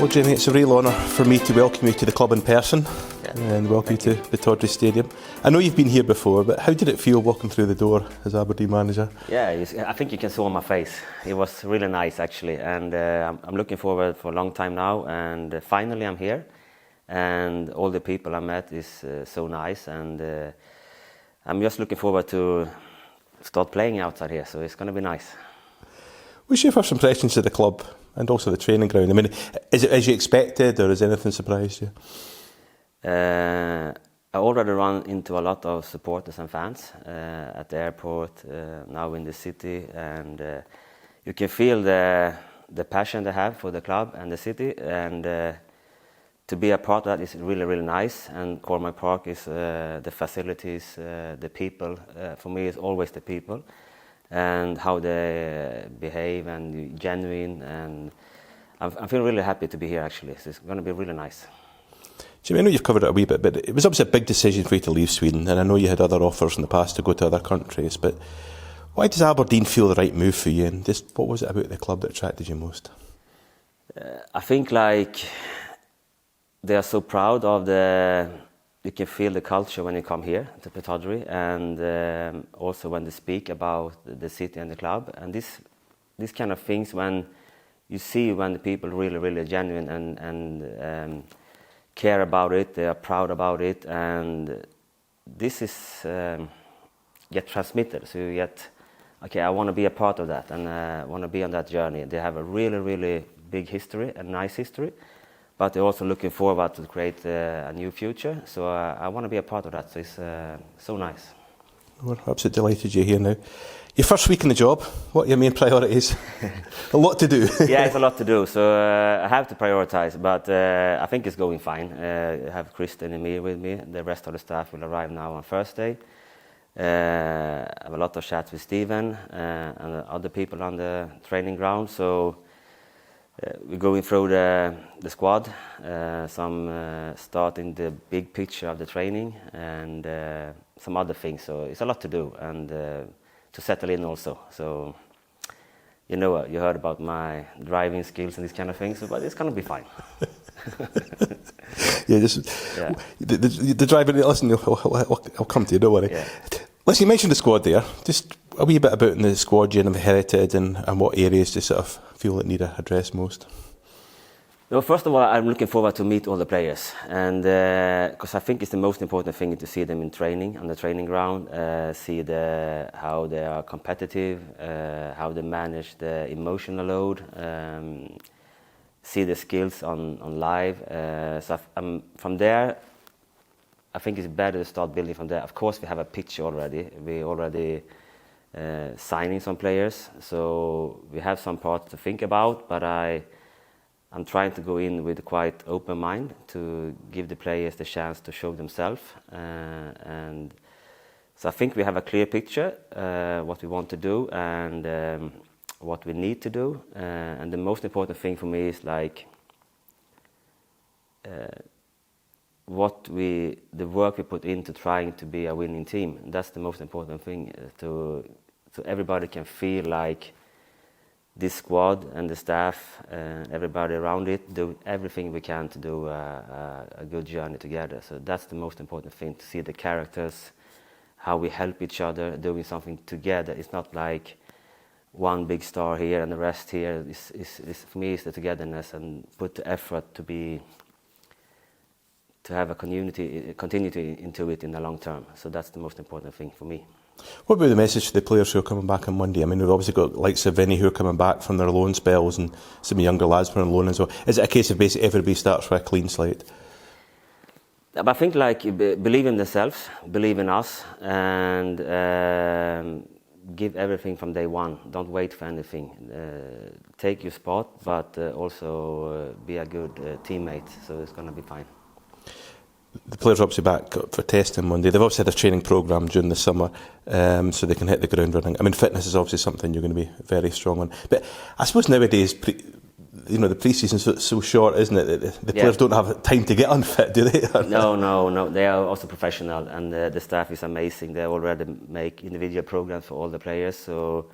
Well, Jamie, it's a real honour for me to welcome you to the club in person and welcome you to Pittodrie Stadium. I know you've been here before, but how did it feel walking through the door as Aberdeen manager? Yeah, I think you can see on my face. It was really nice actually, and I'm looking forward for a long time now, and finally I'm here, and all the people I met is so nice, and I'm just looking forward to start playing outside here, so it's going to be nice. What's your first impressions of the club and also the training ground? I mean, is it as you expected, or has anything surprised you? I already run into a lot of supporters and fans at the airport, now in the city, and you can feel the passion they have for the club and the city, and to be a part of that is really, really nice. And Cormac Park is the facilities, the people. For me, it's always the people and how they behave and genuine, and I'm feeling really happy to be here actually. So it's going to be really nice. Jimmy, I know you've covered it a wee bit, but it was obviously a big decision for you to leave Sweden, and I know you had other offers in the past to go to other countries, but why does Aberdeen feel the right move for you, and just what was it about the club that attracted you most? I think like they are so proud of you can feel the culture when you come here to Pittodrie, and also when they speak about the city and the club, and these kind of things when you see when the people really, really genuine and care about it, they are proud about it, and this is get transmitted. So you get, okay, I want to be a part of that, and I want to be on that journey. They have a really, really big history, a nice history, but they're also looking forward to create a new future. So I want to be a part of that. So it's so nice. We're absolutely delighted you're here now. Your first week in the job, what are your main priorities? A lot to do. Yeah, it's a lot to do, so I have to prioritize, but I think it's going fine. I have Kristen and me with me. The rest of the staff will arrive now on Thursday. I have a lot of chats with Thelin and other people on the training ground, so we're going through the squad, some starting the big picture of the training, and some other things, so it's a lot to do, and to settle in also. So, you know, you heard about my driving skills and these kind of things, but it's going to be fine. The driving, listen, I'll come to you, don't worry. Yeah. Listen, you mentioned the squad there. Just a wee bit about the squad you inherited and what areas do you sort of feel that need address most? Well, first of all, I'm looking forward to meet all the players, and because I think it's the most important thing to see them in training, on the training ground, see how they are competitive, how they manage the emotional load, see the skills on live. So from there, I think it's better to start building from there. Of course, we have a picture already. We already signing some players, so we have some parts to think about, but I'm trying to go in with a quite open mind to give the players the chance to show themselves, and so I think we have a clear picture what we want to do and what we need to do, and the most important thing for me is like the work we put into trying to be a winning team. That's the most important thing, so everybody can feel like this squad and the staff and everybody around it do everything we can to do a good journey together. So that's the most important thing, to see the characters, how we help each other, doing something together. It's not like one big star here and the rest here. For me, it's the togetherness and put the effort to have a continuity into it in the long term. So that's the most important thing for me. What about the message to the players who are coming back on Monday? I mean, we've obviously got likes of Vinny who are coming back from their loan spells, and some younger lads were on loan as well. Is it a case of basically everybody starts with a clean slate? I think like believe in themselves, believe in us, and give everything from day one. Don't wait for anything. Take your spot, but also be a good teammate, so it's going to be fine. The players are obviously back for testing Monday. They've obviously had their training programme during the summer, so they can hit the ground running. I mean, fitness is obviously something you're going to be very strong on. But I suppose nowadays, the pre-season is so short, isn't it? The players don't have time to get unfit, do they? No. They are also professional, and the staff is amazing. They already make individual programs for all the players. So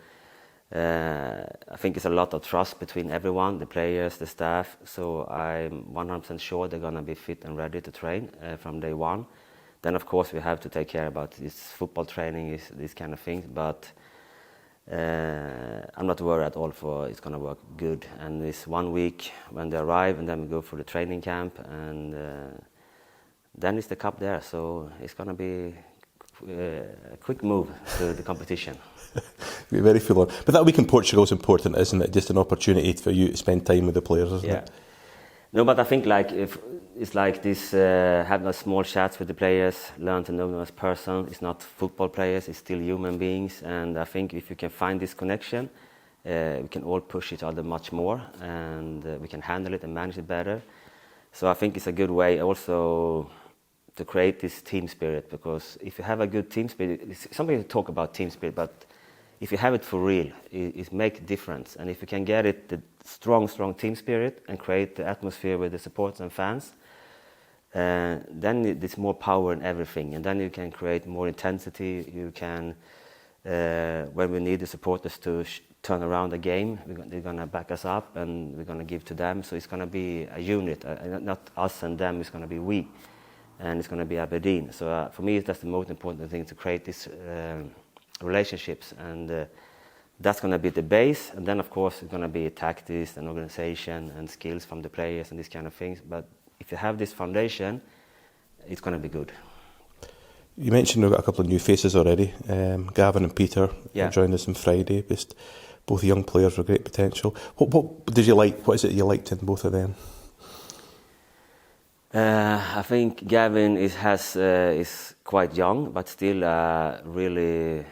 I think it's a lot of trust between everyone, the players, the staff. So I'm 100% sure they're going to be fit and ready to train from day one. Then, of course, we have to take care about this football training, these kind of things. But I'm not worried at all for it's going to work good. And it's 1 week when they arrive, and then we go for the training camp, and then it's the cup there. So it's going to be a quick move to the competition. Be very full on. But that week in Portugal is important, isn't it? Just an opportunity for you to spend time with the players, isn't it? No, but I think like if it's like this, having a small chats with the players, learn to know them as person. It's not football players; it's still human beings. And I think if you can find this connection, we can all push each other much more, and we can handle it and manage it better. So I think it's a good way also to create this team spirit, because if you have a good team spirit, somebody talk about team spirit, but if you have it for real, it makes a difference. And if you can get it, the strong team spirit, and create the atmosphere with the supporters and fans, then there's more power in everything. And then you can create more intensity. You can, when we need the supporters to turn around the game, they're going to back us up, and we're going to give to them. So it's going to be a unit, not us and them, it's going to be we. And it's going to be Aberdeen. So for me, that's the most important thing, to create these relationships, and that's going to be the base. And then, of course, it's going to be tactics and organization and skills from the players and these kind of things. But if you have this foundation, it's going to be good. You mentioned we've got a couple of new faces already. Gavin and Peter joined us on Friday. Just both young players with great potential. What did you like? What is it you liked in both of them? I think Gavin is quite young, but still really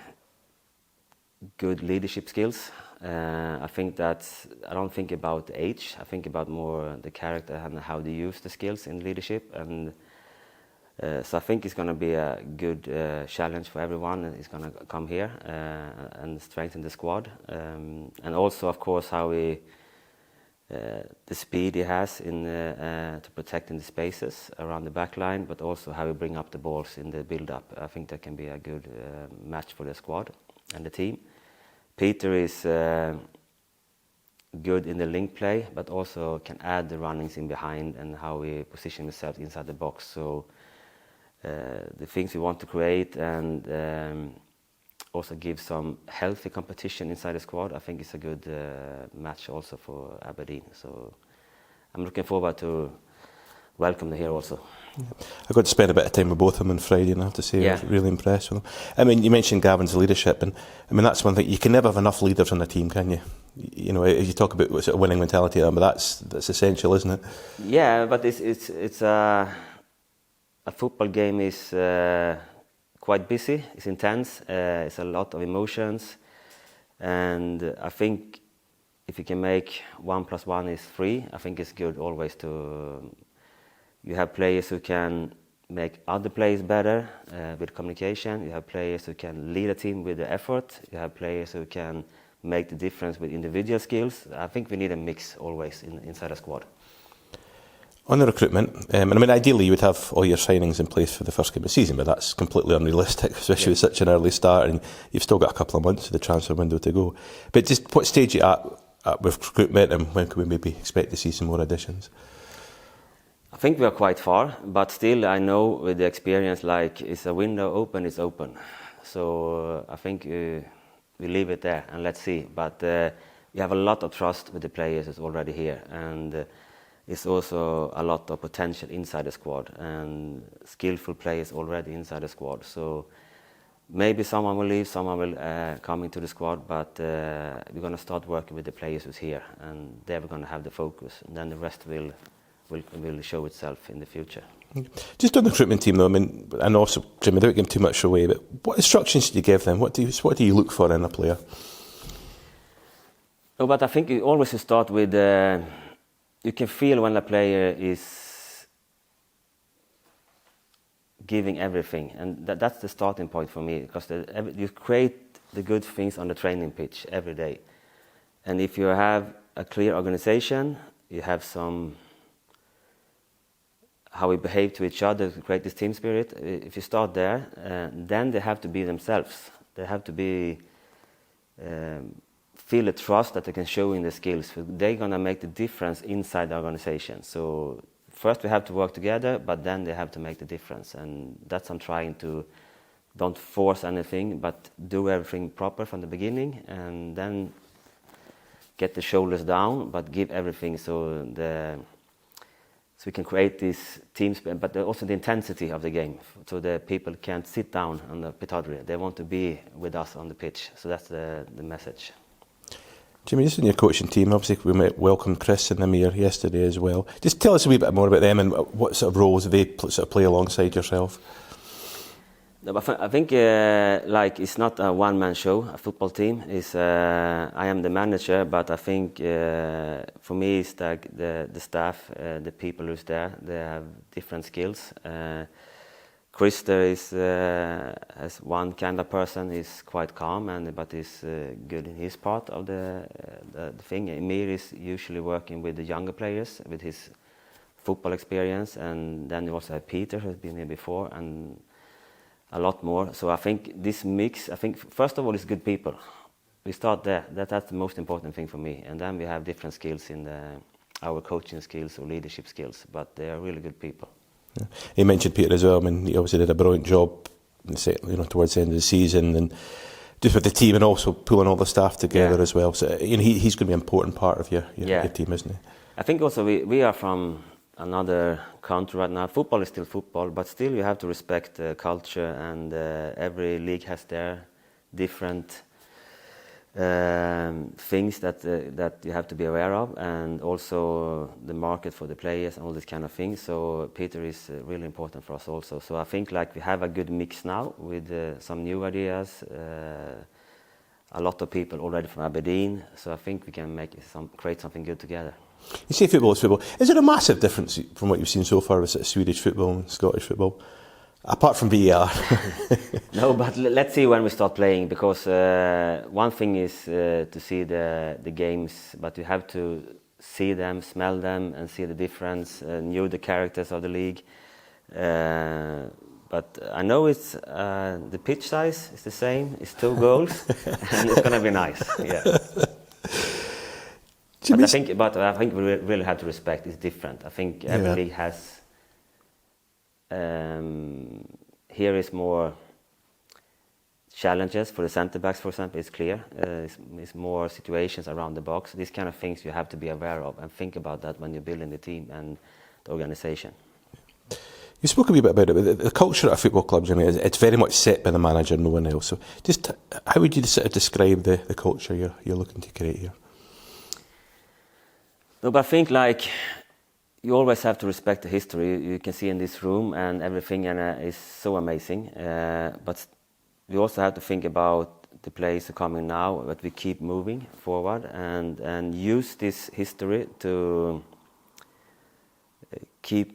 good leadership skills. I think that I don't think about the age. I think about more the character and how they use the skills in leadership. And so I think it's going to be a good challenge for everyone. And he's going to come here and strengthen the squad. And also, of course, how the speed he has in to protect in the spaces around the back line, but also how we bring up the balls in the build-up. I think that can be a good match for the squad and the team. Peter is good in the link play, but also can add the runnings in behind and how we position himself inside the box. So the things we want to create, and also give some healthy competition inside the squad, I think it's a good match also for Aberdeen. So I'm looking forward to welcome them here also. I got to spend a bit of time with both of them on Friday, and I have to say I was really impressed with them. I mean, you mentioned Gavin's leadership, and I mean that's one thing, you can never have enough leaders on a team, can you? You know, you talk about sort of winning mentality, but that's essential, isn't it? Yeah, but it's a football game is quite busy. It's intense. It's a lot of emotions, and I think if you can make 1 + 1 is 3, I think it's good always to. You have players who can make other players better with communication. You have players who can lead a team with the effort. You have players who can make the difference with individual skills. I think we need a mix always inside a squad. On the recruitment, I mean, ideally you would have all your signings in place for the first game of the season, but that's completely unrealistic, especially with such an early start, and you've still got a couple of months of the transfer window to go. But just what stage are you at with recruitment, and when can we maybe expect to see some more additions? I think we are quite far, but still I know with the experience, like, is a window open, it's open. So I think we leave it there and let's see. But we have a lot of trust with the players that's already here, and it's also a lot of potential inside the squad and skillful players already inside the squad. So maybe someone will leave, someone will come into the squad, but we're going to start working with the players who's here, and they're going to have the focus, and then the rest will show itself in the future. Just on the recruitment team, though, I mean, and also, Jim, without giving too much away, but what instructions do you give them? What do you look for in a player? No, but I think you always start with. You can feel when a player is giving everything, and that's the starting point for me, because you create the good things on the training pitch every day, and if you have a clear organization, you have some. How we behave to each other to create this team spirit. If you start there, then they have to be themselves. They have to be feel the trust that they can show in the skills. They're going to make the difference inside the organization. So first we have to work together, but then they have to make the difference. And that's I'm trying to, don't force anything, but do everything proper from the beginning, and then get the shoulders down, but give everything so we can create these teams, but also the intensity of the game, so the people can't sit down on the Pittodrie. They want to be with us on the pitch. So that's the message. Jimmy, just in your coaching team, obviously we welcomed Chris and Amir yesterday as well. Just tell us a wee bit more about them and what sort of roles they sort of play alongside yourself. No, but I think like it's not a one-man show. A football team is. I am the manager, but I think for me it's like the staff, the people who's there. They have different skills. Chris there is as one kind of person. He's quite calm, but is good in his part of the thing. Emir is usually working with the younger players with his football experience, and then you also have Peter, who's been here before, and a lot more. So I think this mix, first of all, is good people. We start there. That's the most important thing for me. And then we have different skills in our coaching skills or leadership skills, but they are really good people. Yeah. You mentioned Peter as well. I mean, he obviously did a brilliant job, towards the end of the season, and just with the team, and also pulling all the staff together as well. So he's going to be an important part of your team, isn't he? I think also we are from another country right now. Football is still football, but still you have to respect the culture, and every league has their different things that you have to be aware of, and also the market for the players and all this kind of things. So Peter is really important for us also. So I think like we have a good mix now with some new ideas, a lot of people already from Aberdeen. So I think we can create something good together. You say football is football. Is there a massive difference from what you've seen so far with Swedish football and Scottish football? Apart from VAR. No, but let's see when we start playing, because one thing is to see the games, but you have to see them, smell them, and see the difference, know the characters of the league. But I know it's the pitch size is the same. It's 2 goals, and it's going to be nice. Yeah. But I think we really have to respect. It's different. I think every league has. Here is more challenges for the centre backs, for example. It's clear. It's more situations around the box. These kind of things you have to be aware of and think about that when you're building the team and the organisation. You spoke a wee bit about it. The culture at a football club, Jimmy, it's very much set by the manager, no one else. So, just how would you sort of describe the culture you're looking to create here? No, but I think like you always have to respect the history. You can see in this room and everything, and is so amazing. But we also have to think about the players coming now, that we keep moving forward and use this history to keep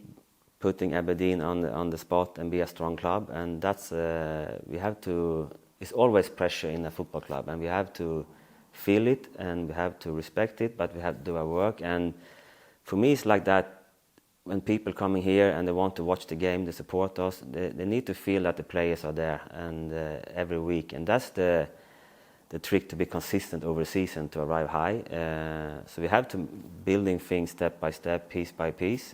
putting Aberdeen on the spot and be a strong club. And that's we have to. It's always pressure in a football club, and we have to feel it and we have to respect it. But we have to do our work. And for me, it's like that. When people coming here and they want to watch the game, they support us. They need to feel that the players are there and every week. And that's the trick to be consistent over a season to arrive high. So we have to building things step by step, piece by piece.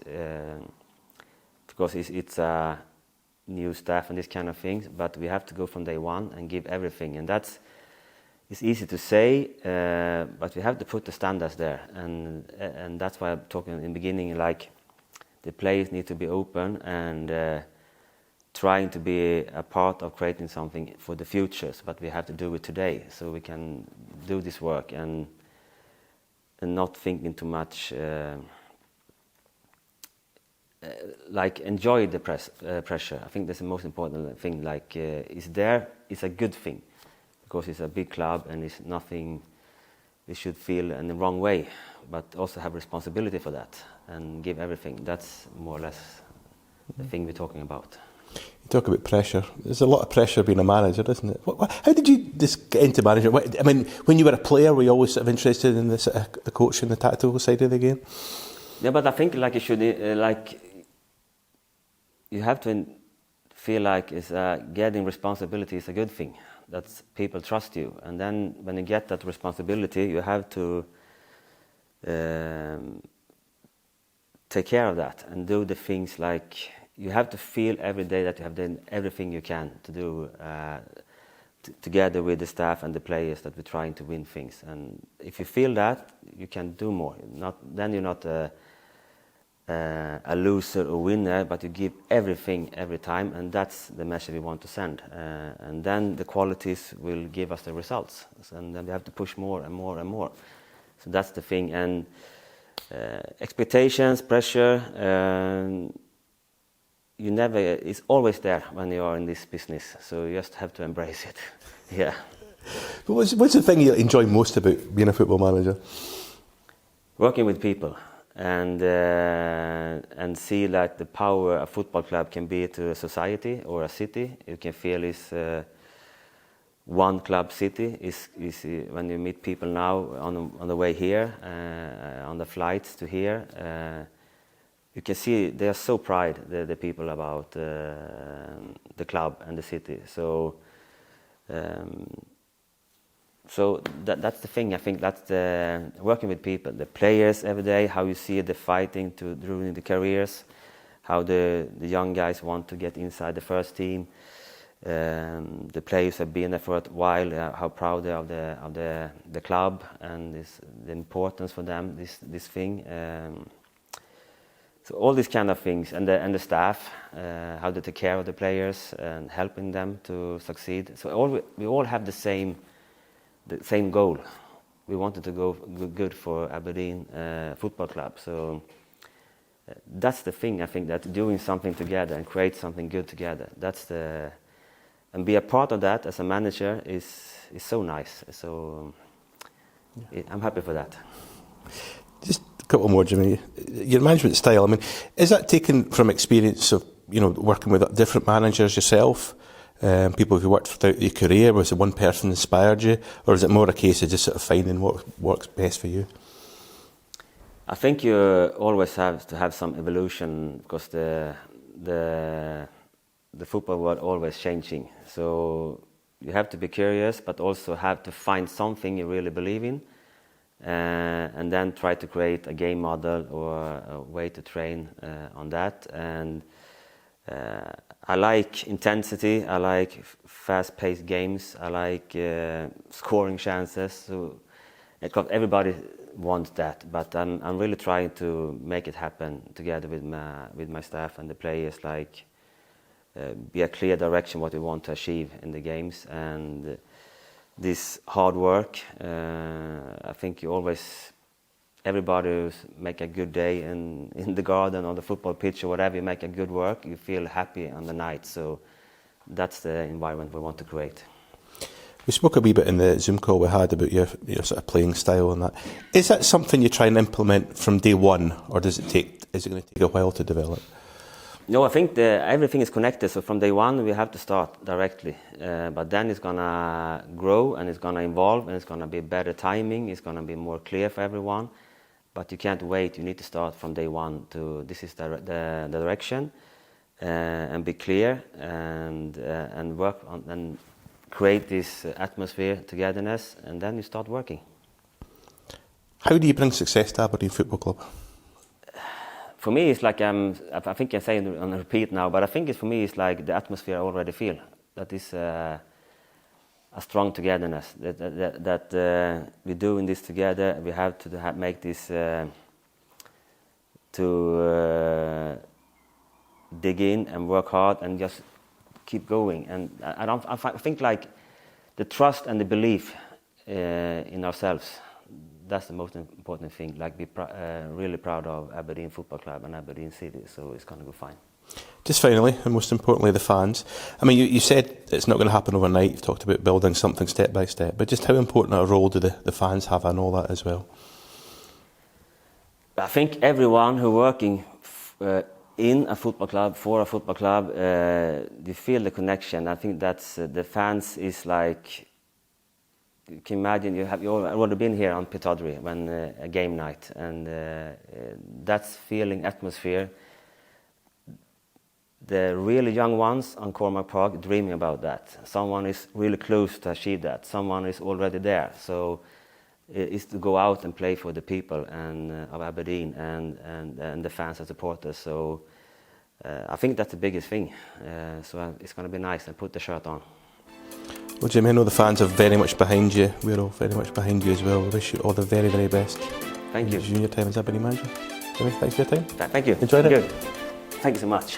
Because it's a new staff and this kind of things, but we have to go from day one and give everything, and it's easy to say, but we have to put the standards there, and that's why I'm talking in the beginning, like the players need to be open and trying to be a part of creating something for the futures, but we have to do it today so we can do this work and not thinking too much. Like enjoy the pressure. I think that's the most important thing. Like it's there. It's a good thing because it's a big club and it's nothing we should feel in the wrong way. But also have responsibility for that and give everything. That's more or less the thing we're talking about. You talk about pressure. There's a lot of pressure being a manager, isn't it? How did you just get into management? I mean, when you were a player, were you always sort of interested in the coaching, the tactical side of the game? Yeah, but I think like you should you have to feel like getting responsibility is a good thing. that people trust you. And then when you get that responsibility, you have to take care of that and do the things like you have to feel every day that you have done everything you can to do together with the staff and the players that we're trying to win things. And if you feel that, you can do more. Then you're not a loser or winner, but you give everything every time, and that's the message we want to send. And then the qualities will give us the results, and then we have to push more and more and more. So that's the thing. And expectations, pressure, it's always there when you are in this business. So you just have to embrace it. Yeah. But what's the thing you enjoy most about being a football manager? Working with people. And see like the power a football club can be to a society or a city. You can feel it's one club city. Is when you meet people now on the way here, on the flights to here, you can see they are so proud, the people, about the club and the city. So that's the thing. I think that's the working with people, the players every day, how you see the fighting during the careers, how the young guys want to get inside the first team. The players have been there for a while, how proud they are of the club and the importance for them, this thing. So all these kind of things, and the staff, how they take care of the players and helping them to succeed. So we all have the same goal. We wanted to go good for Aberdeen Football Club. So that's the thing. I think that doing something together and create something good together. And be a part of that as a manager is so nice. So I'm happy for that. Just a couple more, Jimmy. Your management style. I mean, is that taken from experience of working with different managers yourself? People who worked throughout your career, was it one person inspired you, or is it more a case of just sort of finding what works best for you? I think you always have to have some evolution, because the football world always changing. So you have to be curious, but also have to find something you really believe in, and then try to create a game model or a way to train on that. And I like intensity, I like fast-paced games, I like scoring chances. So everybody wants that, but I'm really trying to make it happen together with my staff and the players. Like be a clear direction what we want to achieve in the games, and this hard work. I think everybody make a good day in the garden or the football pitch or whatever. You make a good work, you feel happy on the night. So that's the environment we want to create. We spoke a wee bit in the Zoom call we had about your sort of playing style and that. Is that something you try and implement from day one, or is it going to take a while to develop? No, I think everything is connected. So from day one, we have to start directly. But then it's going to grow and it's going to evolve and it's going to be better timing. It's going to be more clear for everyone. But you can't wait. You need to start from day one to this is the direction, and be clear and work on and create this atmosphere, togetherness, and then you start working. How do you bring success to Aberdeen Football Club? For me, it's like I think I say it on repeat now, but I think for me it's like the atmosphere I already feel. That is a strong togetherness. That we're doing this together. We have to make this to dig in and work hard and just keep going. And I think like the trust and the belief in ourselves. That's the most important thing. Like be really proud of Aberdeen Football Club and Aberdeen City. So it's going to go fine. Just finally, and most importantly, the fans. I mean, you said it's not going to happen overnight. You've talked about building something step by step. But just how important a role do the fans have in all that as well? I think everyone who working in a football club, for a football club, they feel the connection. I think that's the fans is like. You can imagine you've already been here on Pittodrie when a game night, and that's feeling atmosphere. the really young ones on Cormac Park dreaming about that. Someone is really close to achieve that. Someone is already there. So it's to go out and play for the people and of Aberdeen and the fans and supporters. So I think that's the biggest thing. So it's going to be nice and put the shirt on. Well, Jimmy, I know the fans are very much behind you. We're all very much behind you as well. We wish you all the very, very best. Thank you. In your time as Aberdeen manager. Jimmy, thanks for your time. Thank you. Enjoyed it? Good. Thank you so much.